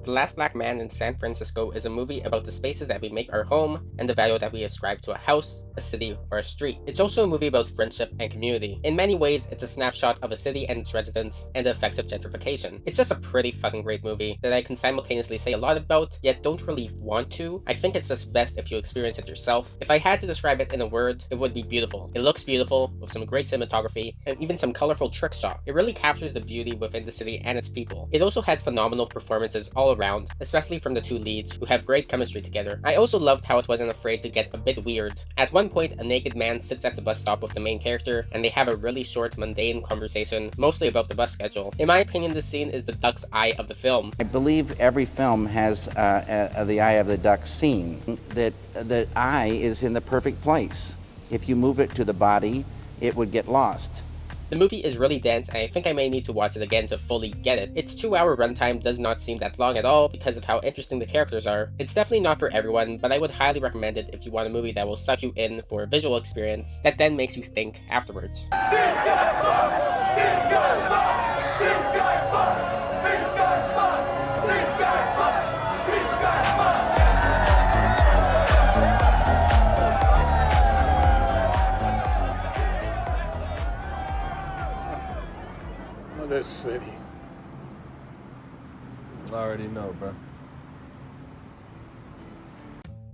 The Last Black Man in San Francisco is a movie about the spaces that we make our home and the value that we ascribe to a house, a city, or a street. It's also a movie about friendship and community. In many ways, it's a snapshot of a city and its residents and the effects of gentrification. It's just a pretty fucking great movie that I can simultaneously say a lot about, yet don't really want to. I think it's just best if you experience it yourself. If I had to describe it in a word, it would be beautiful. It looks beautiful, with some great cinematography, and even some colorful trick shot. It really captures the beauty within the city and its people. It also has phenomenal performances all around, especially from the two leads, who have great chemistry together. I also loved how it wasn't afraid to get a bit weird. At one point, a naked man sits at the bus stop with the main character, and they have a really short, mundane conversation, mostly about the bus schedule. In my opinion, this scene is the duck's eye of the film. I believe every film has the eye of the duck scene. That the eye is in the perfect place. If you move it to the body, it would get lost. The movie is really dense, and I think I may need to watch it again to fully get it. Its 2-hour runtime does not seem that long at all because of how interesting the characters are. It's definitely not for everyone, but I would highly recommend it if you want a movie that will suck you in for a visual experience that then makes you think afterwards. This city. I already know, bro.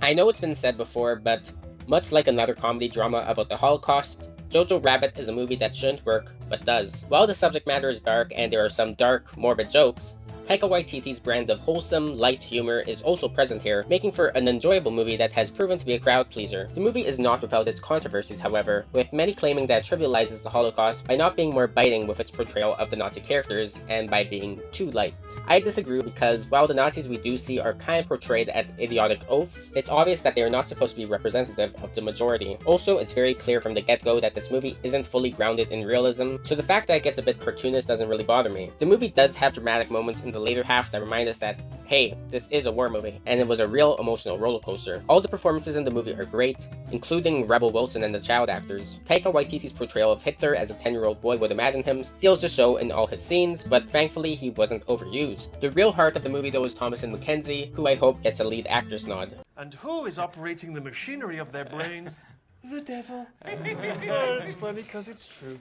I know it's been said before, but much like another comedy drama about the Holocaust, Jojo Rabbit is a movie that shouldn't work, but does. While the subject matter is dark and there are some dark, morbid jokes, Taika Waititi's brand of wholesome, light humor is also present here, making for an enjoyable movie that has proven to be a crowd pleaser. The movie is not without its controversies, however, with many claiming that it trivializes the Holocaust by not being more biting with its portrayal of the Nazi characters and by being too light. I disagree because while the Nazis we do see are kind of portrayed as idiotic oafs, it's obvious that they are not supposed to be representative of the majority. Also, it's very clear from the get-go that this movie isn't fully grounded in realism, so the fact that it gets a bit cartoonish doesn't really bother me. The movie does have dramatic moments in the later half that remind us that, hey, this is a war movie, and it was a real emotional roller coaster. All the performances in the movie are great, including Rebel Wilson and the child actors. Taika Waititi's portrayal of Hitler as a 10-year-old boy would imagine him steals the show in all his scenes, but thankfully he wasn't overused. The real heart of the movie though is Thomasin McKenzie, who I hope gets a lead actress nod. And who is operating the machinery of their brains? The devil. Oh, it's funny because it's true.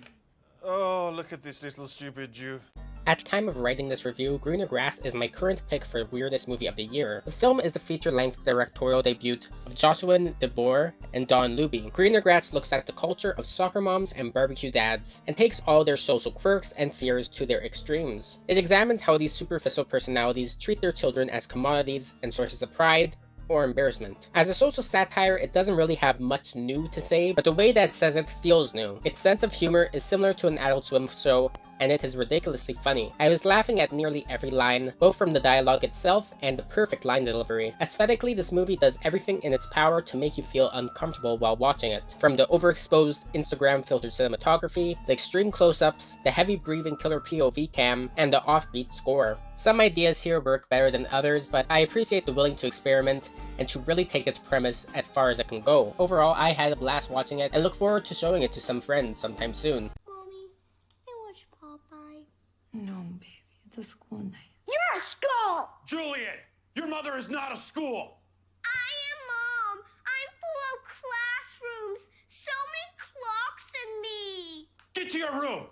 Oh, look at this little stupid Jew. At the time of writing this review, Greener Grass is my current pick for Weirdest Movie of the Year. The film is the feature-length directorial debut of Joshua DeBoer and Don Luby. Greener Grass looks at the culture of soccer moms and barbecue dads, and takes all their social quirks and fears to their extremes. It examines how these superficial personalities treat their children as commodities and sources of pride, or embarrassment. As a social satire, it doesn't really have much new to say, but the way that it says it feels new. Its sense of humor is similar to an Adult Swim show, and it is ridiculously funny. I was laughing at nearly every line, both from the dialogue itself and the perfect line delivery. Aesthetically, this movie does everything in its power to make you feel uncomfortable while watching it. From the overexposed Instagram filtered cinematography, the extreme close-ups, the heavy breathing killer POV cam, and the offbeat score. Some ideas here work better than others, but I appreciate the willing to experiment and to really take its premise as far as it can go. Overall, I had a blast watching it and look forward to showing it to some friends sometime soon. No, baby, it's a school night. You're a school! Juliet, your mother is not a school. I am Mom. I'm full of classrooms. So many clocks in me. Get to your room.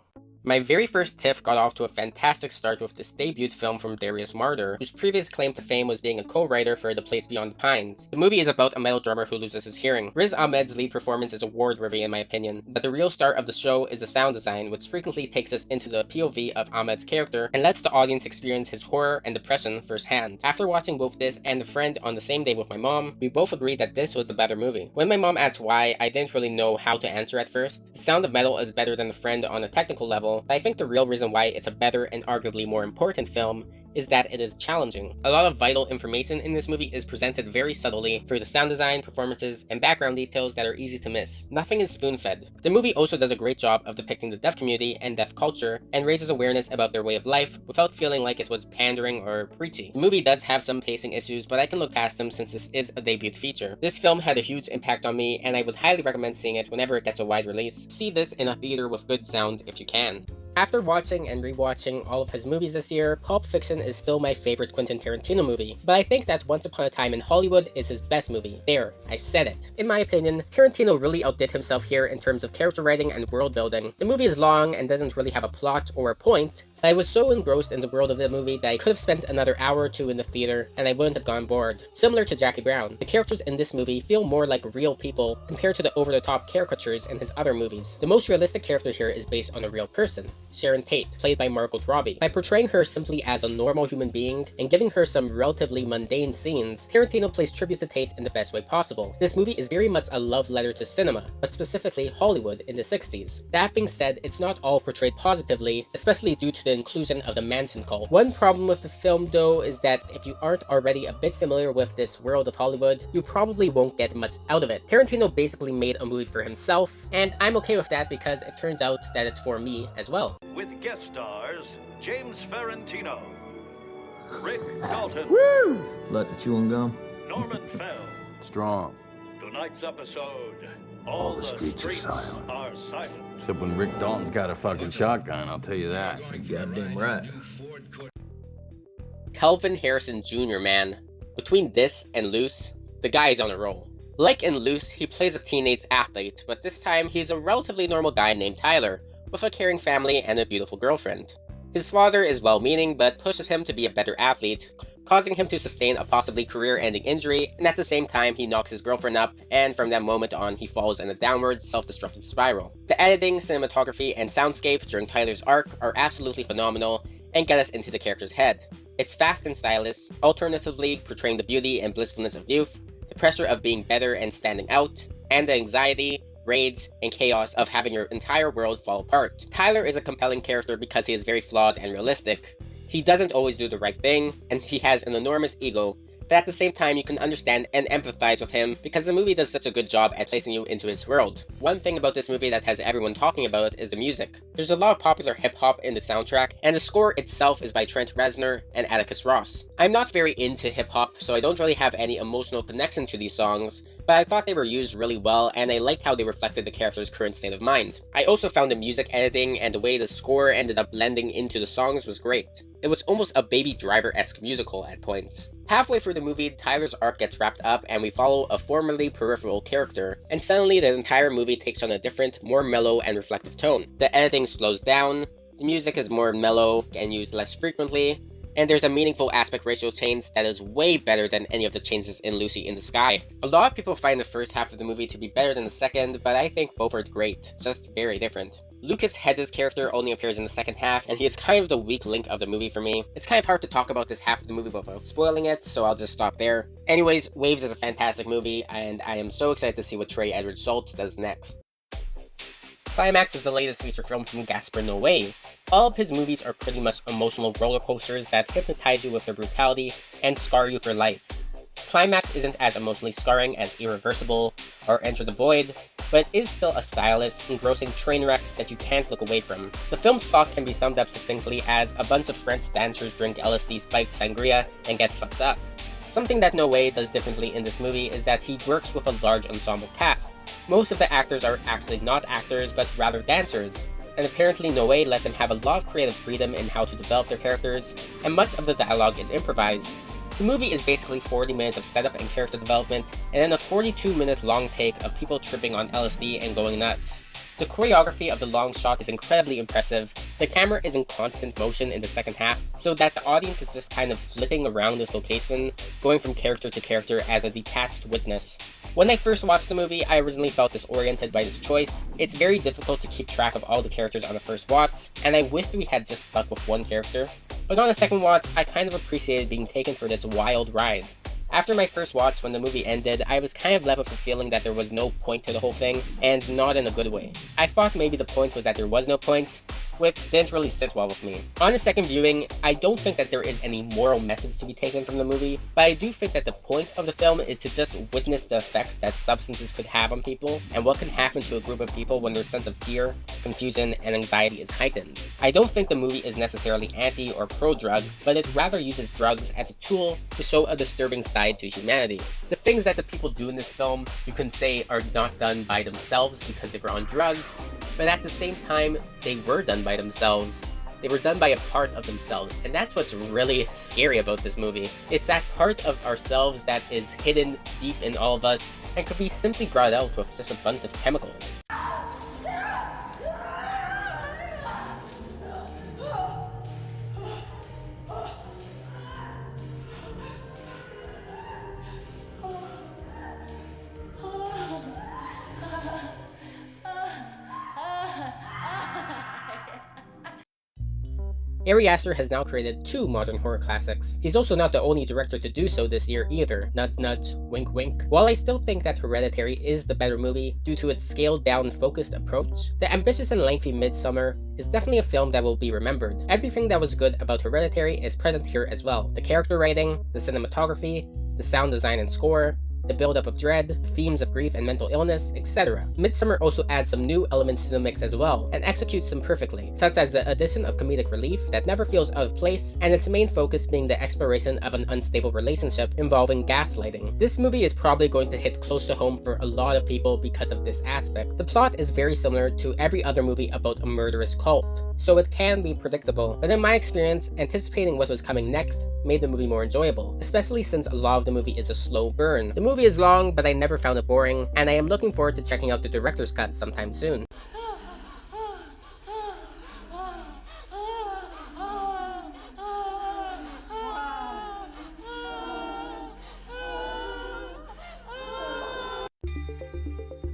My very first TIFF got off to a fantastic start with this debut film from Darius Marder, whose previous claim to fame was being a co-writer for The Place Beyond the Pines. The movie is about a metal drummer who loses his hearing. Riz Ahmed's lead performance is award-worthy in my opinion, but the real star of the show is the sound design, which frequently takes us into the POV of Ahmed's character and lets the audience experience his horror and depression firsthand. After watching both this and The Friend on the same day with my mom, we both agreed that this was the better movie. When my mom asked why, I didn't really know how to answer at first. The Sound of Metal is better than The Friend on a technical level, but I think the real reason why it's a better and arguably more important film is that it is challenging. A lot of vital information in this movie is presented very subtly through the sound design, performances, and background details that are easy to miss. Nothing is spoon-fed. The movie also does a great job of depicting the deaf community and deaf culture, and raises awareness about their way of life without feeling like it was pandering or preachy. The movie does have some pacing issues, but I can look past them since this is a debut feature. This film had a huge impact on me, and I would highly recommend seeing it whenever it gets a wide release. See this in a theater with good sound if you can. After watching and rewatching all of his movies this year, Pulp Fiction is still my favorite Quentin Tarantino movie, but I think that Once Upon a Time in Hollywood is his best movie. There, I said it. In my opinion, Tarantino really outdid himself here in terms of character writing and world building. The movie is long and doesn't really have a plot or a point, but I was so engrossed in the world of the movie that I could have spent another hour or two in the theater and I wouldn't have gone bored. Similar to Jackie Brown, the characters in this movie feel more like real people compared to the over-the-top caricatures in his other movies. The most realistic character here is based on a real person, Sharon Tate, played by Margot Robbie. By portraying her simply as a normal human being and giving her some relatively mundane scenes, Tarantino plays tribute to Tate in the best way possible. This movie is very much a love letter to cinema, but specifically Hollywood in the 60s. That being said, it's not all portrayed positively, especially due to the inclusion of the Manson cult. One problem with the film though is that if you aren't already a bit familiar with this world of Hollywood, you probably won't get much out of it. Tarantino basically made a movie for himself, and I'm okay with that because it turns out that it's for me as well. With guest stars James Ferrantino, Rick Dalton, Woo! Like the chewing gum. Norman Fell. Strong. Tonight's episode, All the streets are silent. are silent. Except when Rick Dalton's got a fucking shotgun, I'll tell you that. You're goddamn right. Kelvin Harrison Jr., man. Between this and Loose, the guy is on a roll. Like in Loose, he plays a teenage athlete, but this time he's a relatively normal guy named Tyler, with a caring family and a beautiful girlfriend. His father is well-meaning, but pushes him to be a better athlete, causing him to sustain a possibly career-ending injury, and at the same time he knocks his girlfriend up, and from that moment on he falls in a downward, self-destructive spiral. The editing, cinematography, and soundscape during Tyler's arc are absolutely phenomenal, and get us into the character's head. It's fast and stylish, alternatively portraying the beauty and blissfulness of youth, the pressure of being better and standing out, and the anxiety, rage, and chaos of having your entire world fall apart. Tyler is a compelling character because he is very flawed and realistic. He doesn't always do the right thing, and he has an enormous ego, but at the same time you can understand and empathize with him because the movie does such a good job at placing you into his world. One thing about this movie that has everyone talking about is the music. There's a lot of popular hip-hop in the soundtrack, and the score itself is by Trent Reznor and Atticus Ross. I'm not very into hip-hop, so I don't really have any emotional connection to these songs, but I thought they were used really well, and I liked how they reflected the character's current state of mind. I also found the music editing and the way the score ended up blending into the songs was great. It was almost a Baby Driver-esque musical at points. Halfway through the movie, Tyler's arc gets wrapped up and we follow a formerly peripheral character, and suddenly the entire movie takes on a different, more mellow and reflective tone. The editing slows down, the music is more mellow and used less frequently, and there's a meaningful aspect ratio change that is way better than any of the changes in Lucy in the Sky. A lot of people find the first half of the movie to be better than the second, but I think both are great, just very different. Lucas Hedges' character only appears in the second half, and he is kind of the weak link of the movie for me. It's kind of hard to talk about this half of the movie without spoiling it, so I'll just stop there. Anyways, Waves is a fantastic movie, and I am so excited to see what Trey Edward Schultz does next. Climax is the latest feature film from Gaspar Noé. All of his movies are pretty much emotional roller coasters that hypnotize you with their brutality and scar you for life. Climax isn't as emotionally scarring as Irreversible or Enter the Void, but it is still a stylish, engrossing train wreck that you can't look away from. The film's plot can be summed up succinctly as a bunch of French dancers drink LSD spiked sangria and get fucked up. Something that Noé does differently in this movie is that he works with a large ensemble cast. Most of the actors are actually not actors, but rather dancers, and apparently Noé let them have a lot of creative freedom in how to develop their characters, and much of the dialogue is improvised. The movie is basically 40 minutes of setup and character development, and then a 42-minute long take of people tripping on LSD and going nuts. The choreography of the long shot is incredibly impressive. The camera is in constant motion in the second half, so that the audience is just kind of flitting around this location, going from character to character as a detached witness. When I first watched the movie, I originally felt disoriented by this choice. It's very difficult to keep track of all the characters on the first watch, and I wished we had just stuck with one character. But on a second watch, I kind of appreciated being taken for this wild ride. After my first watch, when the movie ended, I was kind of left with the feeling that there was no point to the whole thing, and not in a good way. I thought maybe the point was that there was no point, which didn't really sit well with me. On a second viewing, I don't think that there is any moral message to be taken from the movie, but I do think that the point of the film is to just witness the effect that substances could have on people, and what can happen to a group of people when their sense of fear, confusion, and anxiety is heightened. I don't think the movie is necessarily anti or pro-drug, but it rather uses drugs as a tool to show a disturbing side to humanity. The things that the people do in this film, you can say are not done by themselves because they were on drugs, but at the same time, they were done by themselves. They were done by a part of themselves, and that's what's really scary about this movie. It's that part of ourselves that is hidden deep in all of us, and could be simply brought out with just a bunch of chemicals. Ari Aster has now created 2 modern horror classics. He's also not the only director to do so this year either, nudge nudge, wink wink. While I still think that Hereditary is the better movie due to its scaled down focused approach, the ambitious and lengthy Midsommar is definitely a film that will be remembered. Everything that was good about Hereditary is present here as well. The character writing, the cinematography, the sound design and score, the build-up of dread, themes of grief and mental illness, etc. Midsommar also adds some new elements to the mix as well, and executes them perfectly, such as the addition of comedic relief that never feels out of place, and its main focus being the exploration of an unstable relationship involving gaslighting. This movie is probably going to hit close to home for a lot of people because of this aspect. The plot is very similar to every other movie about a murderous cult, so it can be predictable, but in my experience, anticipating what was coming next made the movie more enjoyable, especially since a lot of the movie is a slow burn. The movie is long, but I never found it boring, and I am looking forward to checking out the director's cut sometime soon.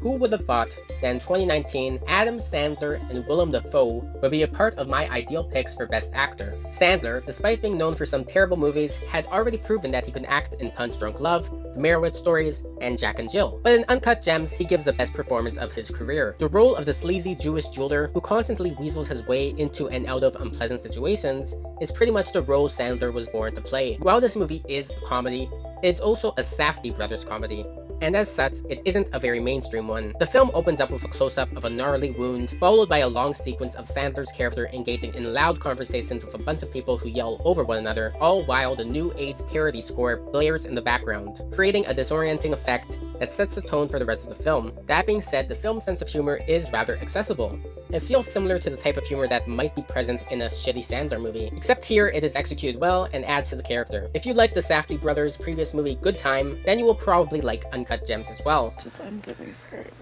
Who would have thought that in 2019, Adam Sandler and Willem Dafoe would be a part of my ideal picks for Best Actor? Sandler, despite being known for some terrible movies, had already proven that he could act in Punch Drunk Love, The Meyerowitz Stories, and Jack and Jill. But in Uncut Gems, he gives the best performance of his career. The role of the sleazy Jewish jeweler who constantly weasels his way into and out of unpleasant situations is pretty much the role Sandler was born to play. While this movie is a comedy, it's also a Safdie brothers comedy, and as such, it isn't a very mainstream one. The film opens up with a close-up of a gnarly wound, followed by a long sequence of Sandler's character engaging in loud conversations with a bunch of people who yell over one another, all while the New Age parody score blares in the background, creating a disorienting effect that sets the tone for the rest of the film. That being said, the film's sense of humor is rather accessible. It feels similar to the type of humor that might be present in a shitty Sandler movie, except here it is executed well and adds to the character. If you like the Safdie brothers' previous movie Good Time, then you will probably like Uncut Gems as well. Just unzipping skirt.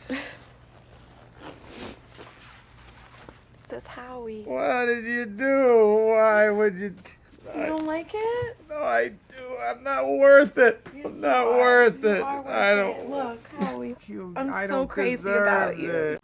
It says Howie. What did you do? Why would you? You don't like it? No, I do. I'm not worth it. Yes, I'm not you are. worth You it. are worth I don't. it. Look, Howie. I'm I so don't crazy deserve about you. it.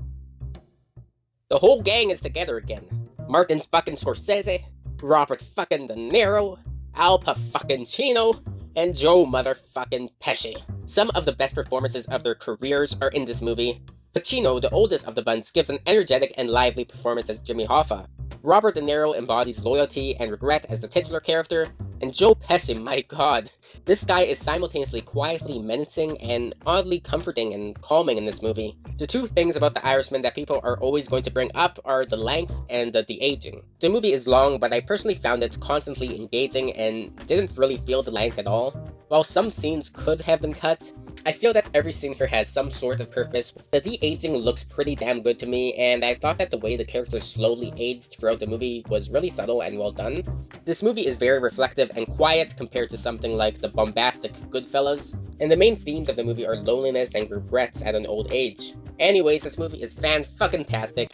The whole gang is together again. Martin fucking Scorsese, Robert fucking De Niro, Al fucking Chino, and Joe motherfucking Pesci. Some of the best performances of their careers are in this movie. Pacino, the oldest of the bunch, gives an energetic and lively performance as Jimmy Hoffa. Robert De Niro embodies loyalty and regret as the titular character, and Joe Pesci, my god. This guy is simultaneously quietly menacing and oddly comforting and calming in this movie. The two things about The Irishman that people are always going to bring up are the length and the de-aging. The movie is long, but I personally found it constantly engaging and didn't really feel the length at all. While some scenes could have been cut, I feel that every scene here has some sort of purpose. The de-aging looks pretty damn good to me, and I thought that the way the characters slowly aged throughout the movie was really subtle and well done. This movie is very reflective and quiet compared to something like the bombastic Goodfellas, and the main themes of the movie are loneliness and regrets at an old age. Anyways, this movie is fan-fucking-tastic.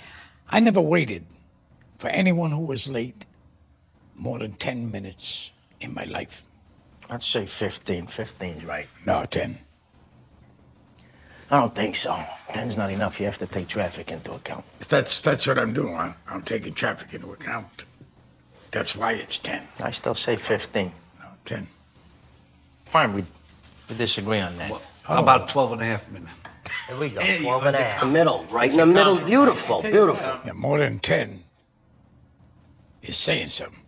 I never waited for anyone who was late more than 10 minutes in my life. I'd say 15. 15's right. No, 10. I don't think so. 10's not enough. You have to take traffic into account. That's what I'm doing. I'm taking traffic into account. That's why it's 10. I still say 15. No, 10. Fine, we disagree on that. How about 12 and a half minutes? There we go. 12 and a half. The middle, right in the middle. Beautiful, beautiful. Yeah, more than 10 is saying something.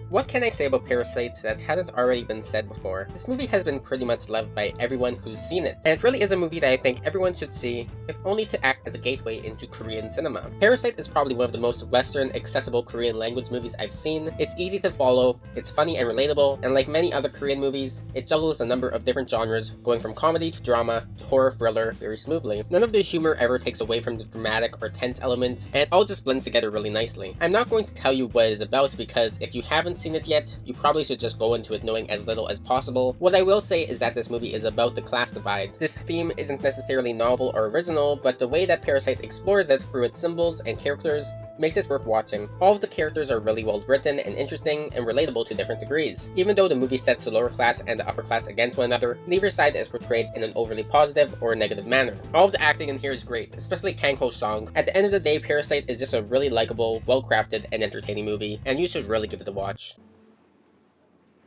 What can I say about Parasite that hasn't already been said before? This movie has been pretty much loved by everyone who's seen it, and it really is a movie that I think everyone should see, if only to act as a gateway into Korean cinema. Parasite is probably one of the most Western, accessible Korean language movies I've seen. It's easy to follow, it's funny and relatable, and like many other Korean movies, it juggles a number of different genres, going from comedy to drama to horror thriller very smoothly. None of the humor ever takes away from the dramatic or tense elements, and it all just blends together really nicely. I'm not going to tell you what it is about because if you haven't seen it yet, you probably should just go into it knowing as little as possible. What I will say is that this movie is about the class divide. This theme isn't necessarily novel or original, but the way that Parasite explores it through its symbols and characters makes it worth watching. All of the characters are really well written and interesting and relatable to different degrees. Even though the movie sets the lower class and the upper class against one another, neither side is portrayed in an overly positive or negative manner. All of the acting in here is great, especially Kang Ho's song. At the end of the day, Parasite is just a really likable, well-crafted, and entertaining movie, and you should really give it a watch.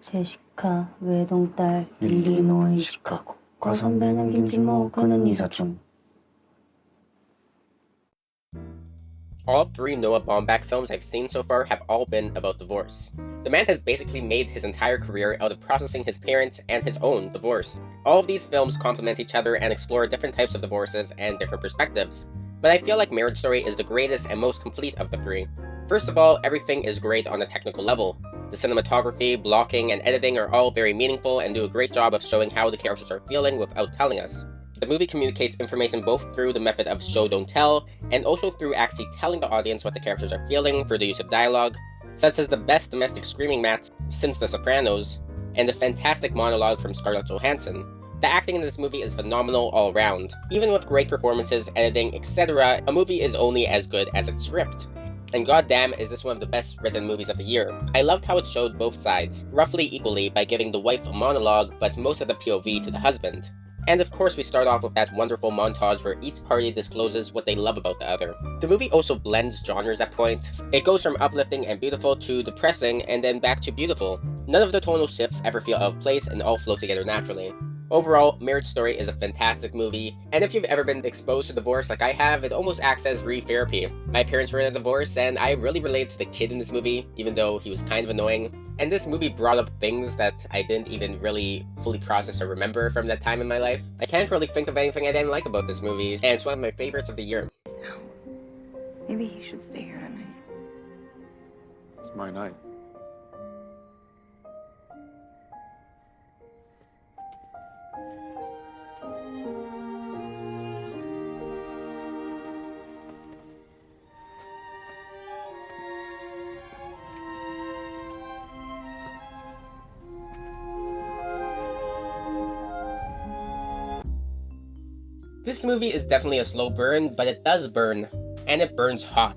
제시카 외동딸 일리노이 시카고 과선배는 김치모 그는 이사촌. All 3 Noah Baumbach films I've seen so far have all been about divorce. The man has basically made his entire career out of processing his parents' and his own divorce. All of these films complement each other and explore different types of divorces and different perspectives. But I feel like Marriage Story is the greatest and most complete of the 3. First of all, everything is great on a technical level. The cinematography, blocking, and editing are all very meaningful and do a great job of showing how the characters are feeling without telling us. The movie communicates information both through the method of show don't tell, and also through actually telling the audience what the characters are feeling through the use of dialogue, such as the best domestic screaming match since The Sopranos, and the fantastic monologue from Scarlett Johansson. The acting in this movie is phenomenal all around. Even with great performances, editing, etc., a movie is only as good as its script. And goddamn is this one of the best written movies of the year. I loved how it showed both sides, roughly equally by giving the wife a monologue, but most of the POV to the husband. And of course we start off with that wonderful montage where each party discloses what they love about the other. The movie also blends genres at points. It goes from uplifting and beautiful to depressing and then back to beautiful. None of the tonal shifts ever feel out of place and all flow together naturally. Overall, Marriage Story is a fantastic movie, and if you've ever been exposed to divorce like I have, it almost acts as grief therapy. My parents were in a divorce, and I really related to the kid in this movie, even though he was kind of annoying. And this movie brought up things that I didn't even really fully process or remember from that time in my life. I can't really think of anything I didn't like about this movie, and it's one of my favorites of the year. Maybe he should stay here tonight. It's my night. This movie is definitely a slow burn, but it does burn, and it burns hot.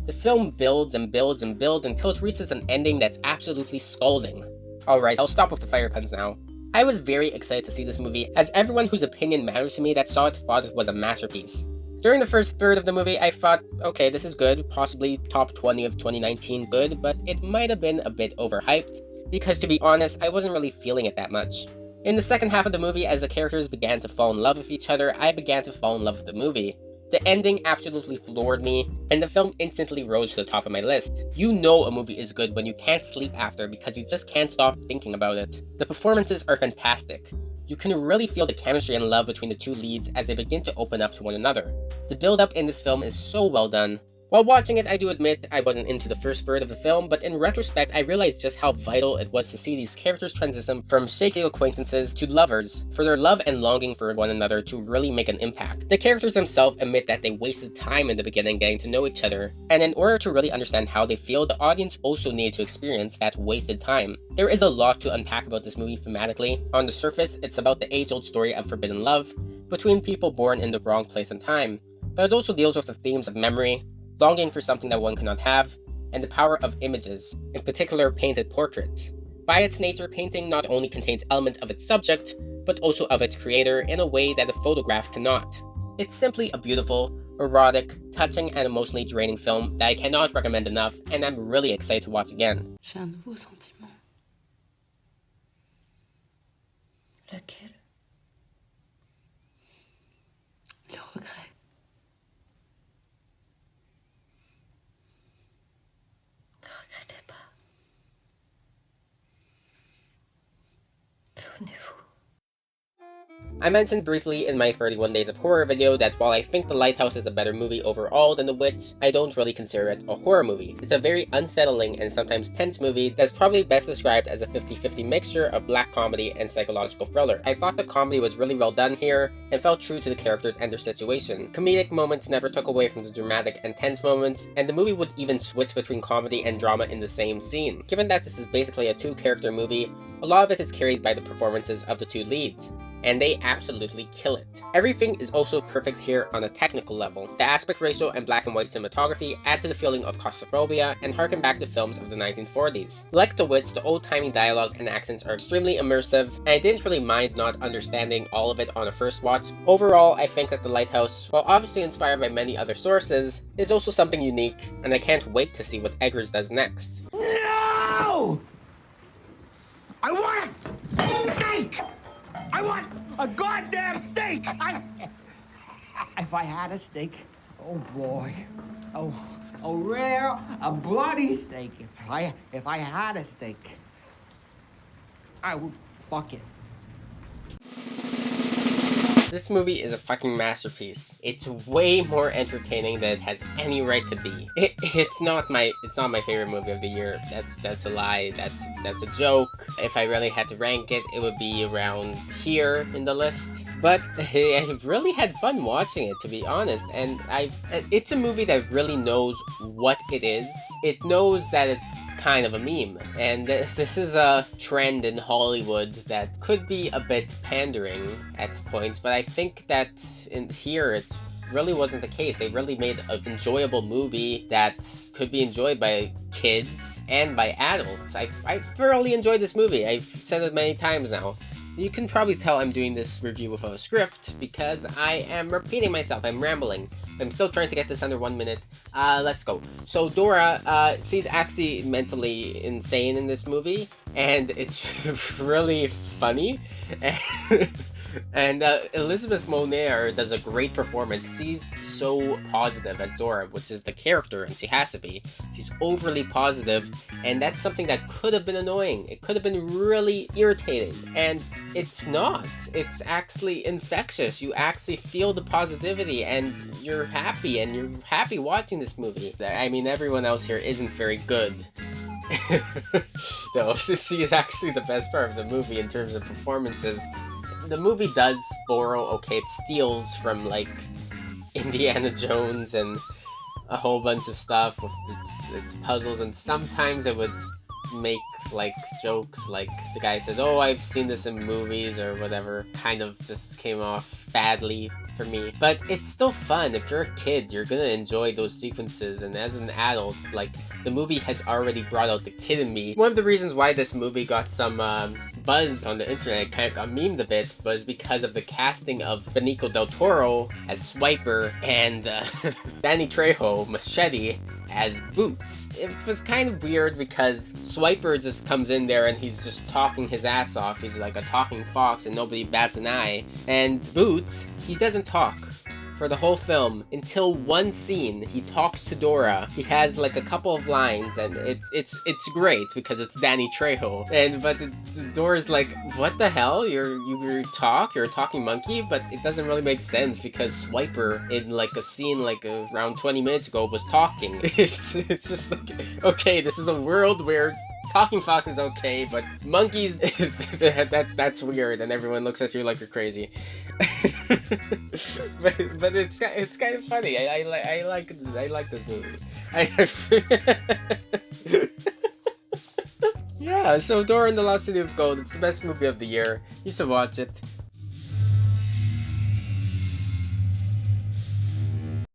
The film builds and builds and builds until it reaches an ending that's absolutely scalding. Alright, I'll stop with the fire puns now. I was very excited to see this movie, as everyone whose opinion matters to me that saw it thought it was a masterpiece. During the first third of the movie, I thought, okay, this is good, possibly top 20 of 2019 good, but it might have been a bit overhyped, because to be honest, I wasn't really feeling it that much. In the second half of the movie, as the characters began to fall in love with each other, I began to fall in love with the movie. The ending absolutely floored me, and the film instantly rose to the top of my list. You know a movie is good when you can't sleep after because you just can't stop thinking about it. The performances are fantastic. You can really feel the chemistry and love between the two leads as they begin to open up to one another. The build-up in this film is so well done. While watching it, I do admit I wasn't into the first third of the film, but in retrospect, I realized just how vital it was to see these characters transition from shaky acquaintances to lovers, for their love and longing for one another to really make an impact. The characters themselves admit that they wasted time in the beginning getting to know each other, and in order to really understand how they feel, the audience also needed to experience that wasted time. There is a lot to unpack about this movie thematically. On the surface, it's about the age-old story of forbidden love between people born in the wrong place and time, but it also deals with the themes of memory, longing for something that one cannot have, and the power of images, in particular painted portraits. By its nature, painting not only contains elements of its subject, but also of its creator in a way that a photograph cannot. It's simply a beautiful, erotic, touching, and emotionally draining film that I cannot recommend enough, and I'm really excited to watch again. J'ai un nouveau sentiment. Lequel? Le regret. Ne regrettez pas. I mentioned briefly in my 31 Days of Horror video that while I think The Lighthouse is a better movie overall than The Witch, I don't really consider it a horror movie. It's a very unsettling and sometimes tense movie that's probably best described as a 50-50 mixture of black comedy and psychological thriller. I thought the comedy was really well done here and felt true to the characters and their situation. Comedic moments never took away from the dramatic and tense moments, and the movie would even switch between comedy and drama in the same scene. Given that this is basically a two-character movie, a lot of it is carried by the performances of the two leads, and they absolutely kill it. Everything is also perfect here on a technical level. The aspect ratio and black and white cinematography add to the feeling of claustrophobia and harken back to films of the 1940s. Like The Witch, the old-timey dialogue and accents are extremely immersive, and I didn't really mind not understanding all of it on a first watch. Overall, I think that The Lighthouse, while obviously inspired by many other sources, is also something unique, and I can't wait to see what Eggers does next. No! I want a steak! I want a goddamn steak! If I had a steak, oh boy, a rare, a bloody steak. If I had a steak, I would fuck it. This movie is a fucking masterpiece. It's way more entertaining than it has any right to be. It's not my favorite movie of the year. That's a lie. That's a joke. If I really had to rank it, it would be around here in the list. But I really had fun watching it, to be honest. And it's a movie that really knows what it is. It knows that it's kind of a meme, and this is a trend in Hollywood that could be a bit pandering at points, but I think that in here it really wasn't the case. They really made an enjoyable movie that could be enjoyed by kids and by adults. I thoroughly enjoyed this movie. I've said it many times now. You can probably tell I'm doing this review without a script because I am repeating myself. I'm rambling. I'm still trying to get this under 1 minute. Let's go. So Dora, she's actually mentally insane in this movie, and it's really funny. And Elizabeth Moner does a great performance. She's so positive as Dora, which is the character, and she has to be. She's overly positive, and that's something that could have been annoying. It could have been really irritating, and it's not. It's actually infectious. You actually feel the positivity, and you're happy watching this movie. I mean, everyone else here isn't very good. No, she is actually the best part of the movie in terms of performances. The movie does borrow, it steals from, like, Indiana Jones and a whole bunch of stuff with its puzzles, and sometimes it would make, like, jokes, like, the guy says, oh, I've seen this in movies, or whatever, kind of just came off badly for me. But it's still fun. If you're a kid, you're gonna enjoy those sequences, and as an adult, like, the movie has already brought out the kid in me. One of the reasons why this movie got some buzz on the internet, kind of got memed a bit, was because of the casting of Benicio del Toro as Swiper and Danny Trejo, Machete, as Boots. It was kind of weird because Swiper just comes in there and he's just talking his ass off. He's like a talking fox and nobody bats an eye. And Boots, he doesn't talk for the whole film until one scene. He talks to Dora. He has like a couple of lines, and it's great because it's Danny Trejo. But Dora's like, what the hell? You're a talking monkey? But it doesn't really make sense because Swiper in like a scene like around 20 minutes ago was talking. It's just like, okay, this is a world where talking fox is okay, but monkeys, that's weird, and everyone looks at you like you're crazy. but it's kind of funny. I like this movie. Yeah, so Dora and the Lost City of Gold, it's the best movie of the year. You should watch it.